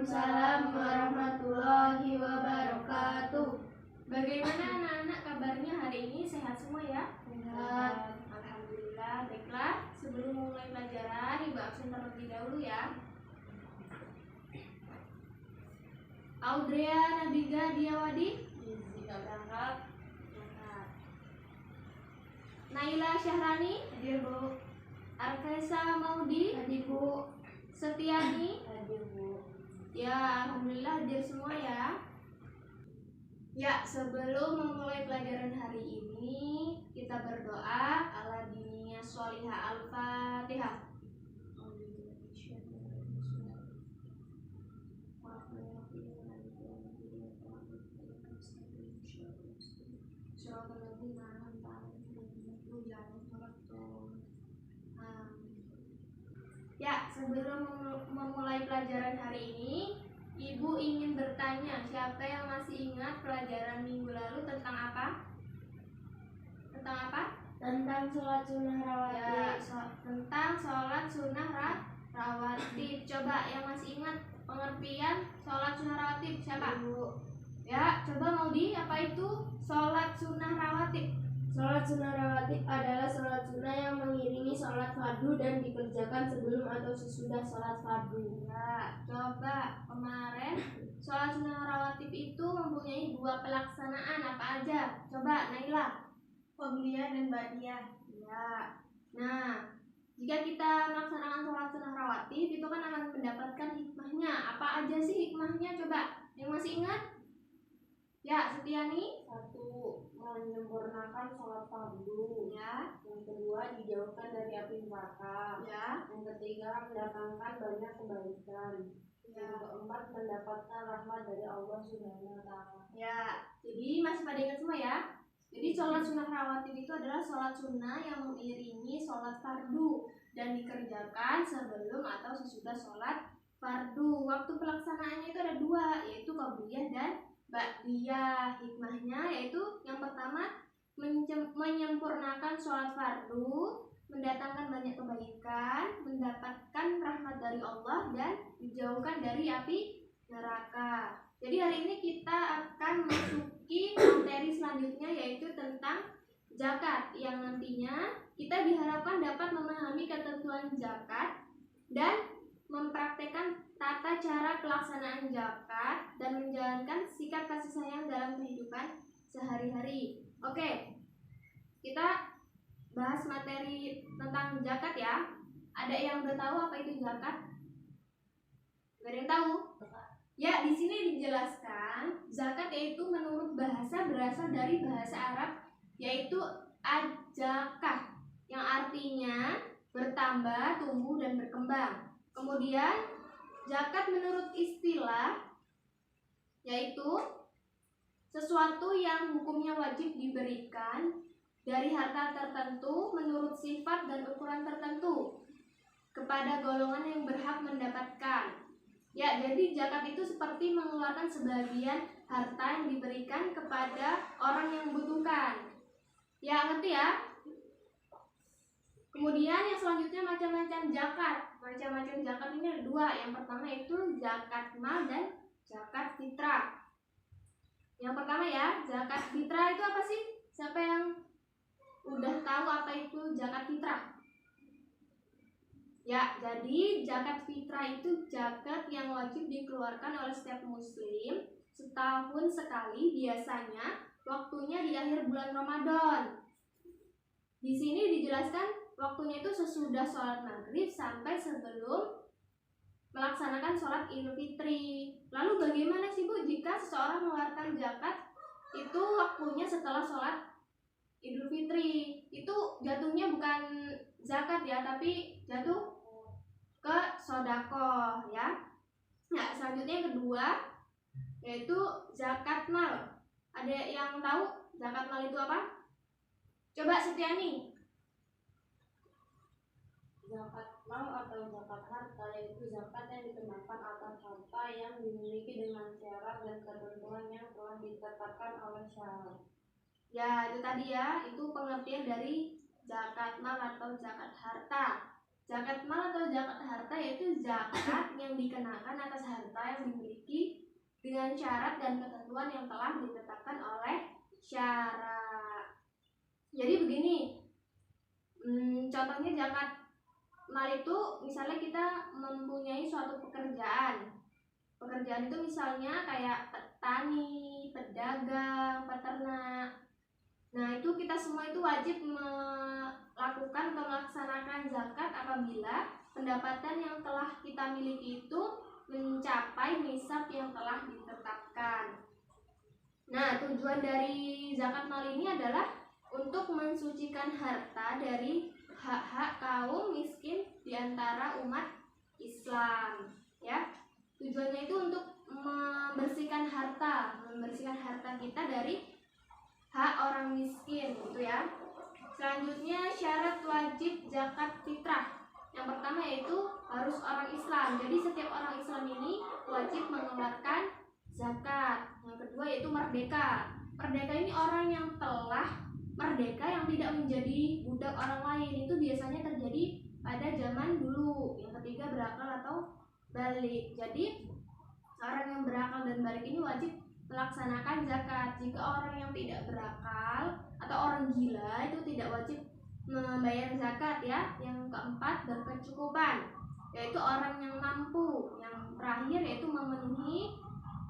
Waalaikumsalam warahmatullahi wabarakatuh. Bagaimana anak-anak kabarnya hari ini? Sehat semua ya? Sehat. Alhamdulillah. Baiklah, sebelum memulai pelajaran, Ibu absen terlebih dahulu ya. Audrea Nabiga Diawadi Tidak berangkat. Naila Syahrani Hadir Bu. Arkaisa Maudi Hadir Bu. Setiani. Hadir Bu. Ya, alhamdulillah hadir semua ya. Ya, sebelum memulai pelajaran hari ini, kita berdoa. Ala diniyah sholihah al-fatihah. Ya, sebelum memulai pelajaran hari ini, Ibu ingin bertanya, siapa yang masih ingat pelajaran minggu lalu tentang apa? Tentang apa? Tentang sholat sunnah rawatib. Ya, tentang sholat sunnah rawatib. Coba yang masih ingat pengertian sholat sunnah rawatib siapa? Ibu. Ya, coba Maudi, apa itu sholat sunnah rawatib? Sholat sunnah rawatib adalah sholat sunnah yang mengiringi sholat fardu dan dikerjakan sebelum atau sesudah sholat fardu. Ya, coba kemarin sholat sunnah rawatib itu mempunyai dua pelaksanaan apa aja? Coba Naila. Qobliyah dan ba'diyah. Ya. Nah, jika kita melaksanakan sholat sunnah rawatib itu kan akan mendapatkan hikmahnya. Apa aja sih hikmahnya? Coba yang masih ingat? Ya, Setiani. 1. Menyempurnakan sholat fardu. Ya. Yang kedua, dijauhkan dari api neraka. Ya. Yang ketiga, mendatangkan banyak kebaikan. Ya. Yang keempat, mendapatkan rahmat dari Allah Subhanahu wa Ta'ala. Ya. Jadi masih pada ingat semua ya? Jadi sholat sunnah rawatib itu adalah sholat sunnah yang mengiringi sholat fardu dan dikerjakan sebelum atau sesudah sholat fardu. Waktu pelaksanaannya itu ada dua, yaitu qobliyah dan ba'diyah. Hikmahnya yaitu yang pertama menyempurnakan sholat fardu, mendatangkan banyak kebaikan, mendapatkan rahmat dari Allah dan dijauhkan dari api neraka. Jadi hari ini kita akan masuki materi selanjutnya yaitu tentang zakat yang nantinya kita diharapkan dapat memahami ketentuan zakat dan mempraktekkan tata cara pelaksanaan zakat dan menjalankan sikap kasih sayang dalam kehidupan sehari-hari. Oke, kita bahas materi tentang zakat ya. Ada yang udah tahu apa itu zakat? Gak ada yang tahu? Ya, di sini dijelaskan zakat yaitu menurut bahasa berasal dari bahasa Arab yaitu ajakah yang artinya bertambah, tumbuh dan berkembang. Kemudian zakat menurut istilah yaitu sesuatu yang hukumnya wajib diberikan dari harta tertentu menurut sifat dan ukuran tertentu kepada golongan yang berhak mendapatkan. Ya, jadi zakat itu seperti mengeluarkan sebagian harta yang diberikan kepada orang yang membutuhkan. Ya, ngerti ya? Kemudian yang selanjutnya macam-macam zakat. Macam-macam zakat ini ada dua. Yang pertama itu zakat mal dan zakat fitrah. Yang pertama ya, zakat fitrah itu apa sih? Siapa yang udah tahu apa itu zakat fitrah? Ya, jadi zakat fitrah itu zakat yang wajib dikeluarkan oleh setiap muslim setahun sekali, biasanya waktunya di akhir bulan Ramadan. Di sini dijelaskan waktunya itu sesudah sholat maghrib sampai sebelum melaksanakan sholat Idul Fitri. Lalu bagaimana sih Bu jika seseorang mengeluarkan zakat itu waktunya setelah sholat Idul Fitri? Itu jatuhnya bukan zakat ya, tapi jatuh ke sodako ya. Nah, selanjutnya yang kedua yaitu zakat mal. Ada yang tahu zakat mal itu apa? Coba Setiani. Zakat mal atau zakat harta yaitu zakat yang dikenakan atas harta yang dimiliki dengan syarat dan ketentuan yang telah ditetapkan oleh syarat. Ya, itu tadi ya, itu pengertian dari zakat mal atau zakat harta. Zakat mal atau zakat harta yaitu zakat yang yang dikenakan atas harta yang dimiliki dengan syarat dan ketentuan yang telah ditetapkan oleh syara. Jadi begini, contohnya zakat mal itu misalnya kita mempunyai suatu pekerjaan. Pekerjaan itu misalnya kayak petani, pedagang, peternak. Nah, itu kita semua itu wajib melakukan atau melaksanakan zakat apabila pendapatan yang telah kita miliki itu mencapai nisab yang telah ditetapkan. Nah, tujuan dari zakat mal ini adalah untuk mensucikan harta dari hak-hak kaum miskin di antara umat Islam, ya. Tujuannya itu untuk membersihkan harta kita dari hak orang miskin, gitu ya. Selanjutnya syarat wajib zakat fitrah. Yang pertama yaitu harus orang Islam. Jadi setiap orang Islam ini wajib mengeluarkan zakat. Yang kedua yaitu merdeka. Merdeka ini orang yang telah merdeka, yang tidak menjadi budak orang lain. Itu biasanya terjadi pada zaman dulu. Yang ketiga berakal atau balik. Jadi orang yang berakal dan balik ini wajib melaksanakan zakat. Jika orang yang tidak berakal atau orang gila itu tidak wajib membayar zakat, ya. Yang keempat berkecukupan, yaitu orang yang mampu. Yang terakhir yaitu memenuhi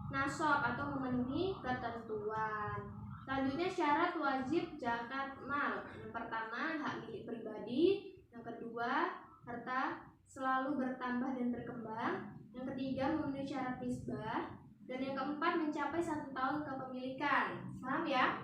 nasab atau memenuhi ketentuan. Selanjutnya syarat wajib zakat mal. Yang pertama hak milik pribadi, yang kedua harta selalu bertambah dan berkembang, yang ketiga memenuhi syarat nisbah, dan yang keempat mencapai 1 tahun kepemilikan. Paham ya?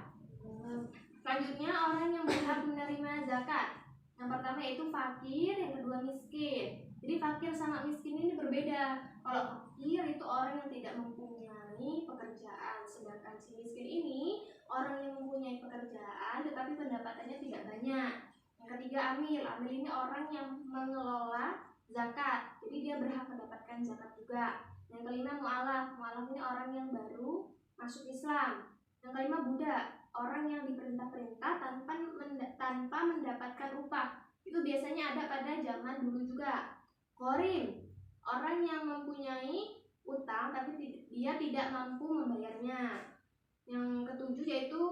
Selanjutnya orang yang berhak menerima zakat. Yang pertama yaitu fakir, yang kedua miskin. Jadi fakir sama miskin ini berbeda. Kalau fakir itu orang yang tidak mempunyai pekerjaan, sedangkan si miskin ini orang yang mempunyai pekerjaan tetapi pendapatannya tidak banyak. Yang ketiga amil. Amil ini orang yang mengelola zakat. Jadi dia berhak mendapatkan zakat juga. Yang kelima mu'alaf. Mu'alaf ini orang yang baru masuk Islam. Yang kelima budak, orang yang diperintah-perintah tanpa mendapatkan upah. Itu biasanya ada pada zaman dulu juga. Ghorim, orang yang mempunyai utang tapi dia tidak mampu membayarnya. Yang ketujuh yaitu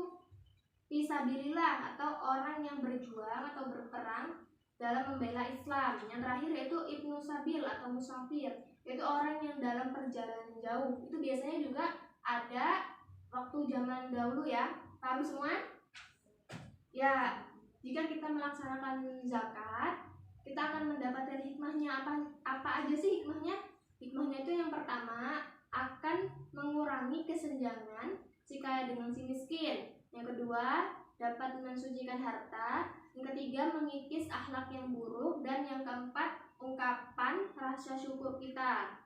fisabilillah, atau orang yang berjuang atau berperang dalam membela Islam. Yang terakhir yaitu ibnu sabil atau musafir, yaitu orang yang dalam perjalanan jauh. Itu biasanya juga ada waktu zaman dahulu, ya. Paham semua? Ya, jika kita melaksanakan zakat, kita akan mendapatkan hikmahnya. Apa aja sih hikmahnya? Hikmahnya itu yang pertama akan mengurangi kesenjangan jika dengan si miskin. Yang kedua dapat mensucikan harta. Yang ketiga mengikis akhlak yang buruk. Dan yang keempat ungkapan rasa syukur kita.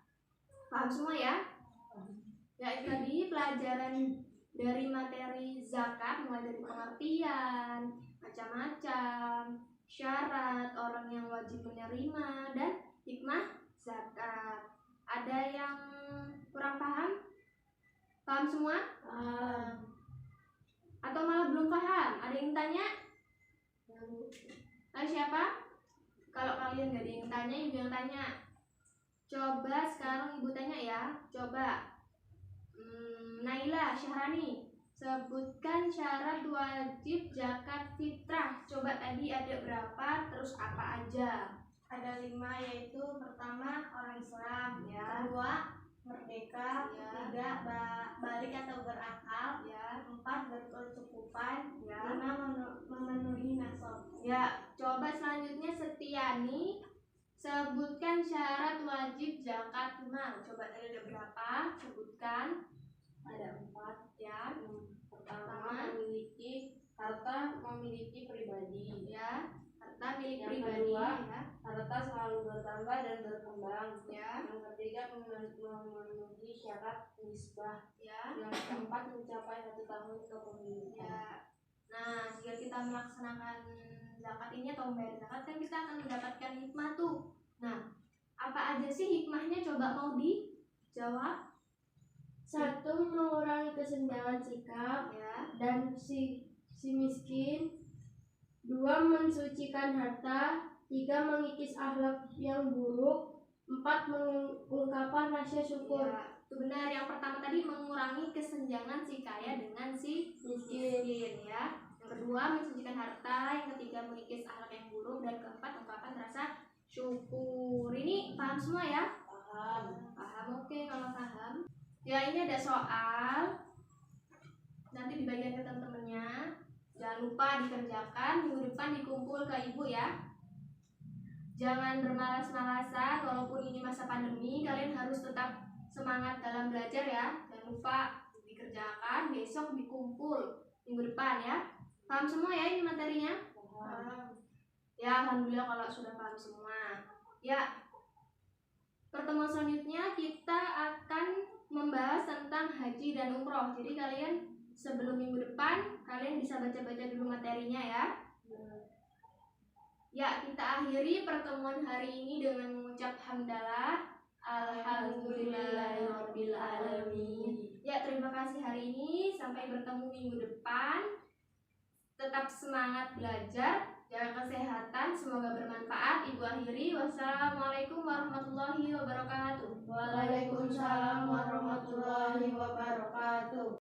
Paham semua ya? Ya, tadi pelajaran dari materi zakat mulai dari pengertian, macam-macam, syarat orang yang wajib menerima, dan hikmah zakat. Ada yang kurang paham? Paham semua? Atau malah belum paham? Ada yang tanya? Siapa? Kalau kalian gak ada yang tanya, ibu yang tanya. Coba sekarang ibu tanya ya. Coba Naila, Syahrani, sebutkan syarat wajib zakat fitrah. Coba tadi ada berapa, terus apa aja? Ada 5, yaitu pertama orang Islam, Ya. kedua merdeka, Ya. ketiga balik atau berakal, Ya. 4 berkecukupan, Ya. 5 memenuhi nasab. Ya, coba selanjutnya Setiani, sebutkan syarat wajib zakat mal. Coba tadi ada berapa? Sebutkan. Ada 4. Ya. Pertama memiliki harta, memiliki pribadi. Ya. Harta milik Yang pribadi. kedua, Ya. harta selalu bertambah dan berkembang. Ya. Yang ketiga memenuhi syarat nisbah. Ya. Yang keempat mencapai 1 tahun kepemilikan. Ya. Nah, jika kita melaksanakan zakat ini atau membayar zakat, kan kita akan mendapatkan hikmah tuh. Nah, apa aja sih hikmahnya? Coba mau dijawab? 1. Mengurangi kesenjangan sikap Ya. dan si miskin. 2. Mensucikan harta. 3. Mengikis akhlak yang buruk. 4. Mengungkapkan rasa syukur. Ya, itu benar. Yang pertama tadi mengurangi kesenjangan si kaya dengan si miskin ya. Yang kedua mensucikan harta, yang ketiga mengikis akhlak yang buruk, dan keempat ungkapan rasa syukur. Ini paham semua ya? Paham, oke. Kalau paham ya, ini ada soal nanti dibagikan ke teman-temannya. Jangan lupa dikerjakan, minggu depan dikumpul ke ibu ya. Jangan bermalas-malasan, walaupun ini masa pandemi, kalian harus tetap semangat dalam belajar ya. Jangan lupa dikerjakan, besok dikumpul minggu depan ya. Paham semua ya ini materinya? Paham. Ya, alhamdulillah kalau sudah paham semua. Ya, pertemuan selanjutnya kita akan membahas tentang haji dan umroh. Jadi kalian sebelum minggu depan, kalian bisa baca-baca dulu materinya ya. Ya, kita akhiri pertemuan hari ini dengan mengucap hamdalah. Alhamdulillahirabbil alamin. Ya, terima kasih hari ini. Sampai bertemu minggu depan. Tetap semangat belajar, jaga kesehatan, semoga bermanfaat. Ibu akhiri. Wassalamualaikum warahmatullahi wabarakatuh. Waalaikumsalam warahmatullahi wabarakatuh.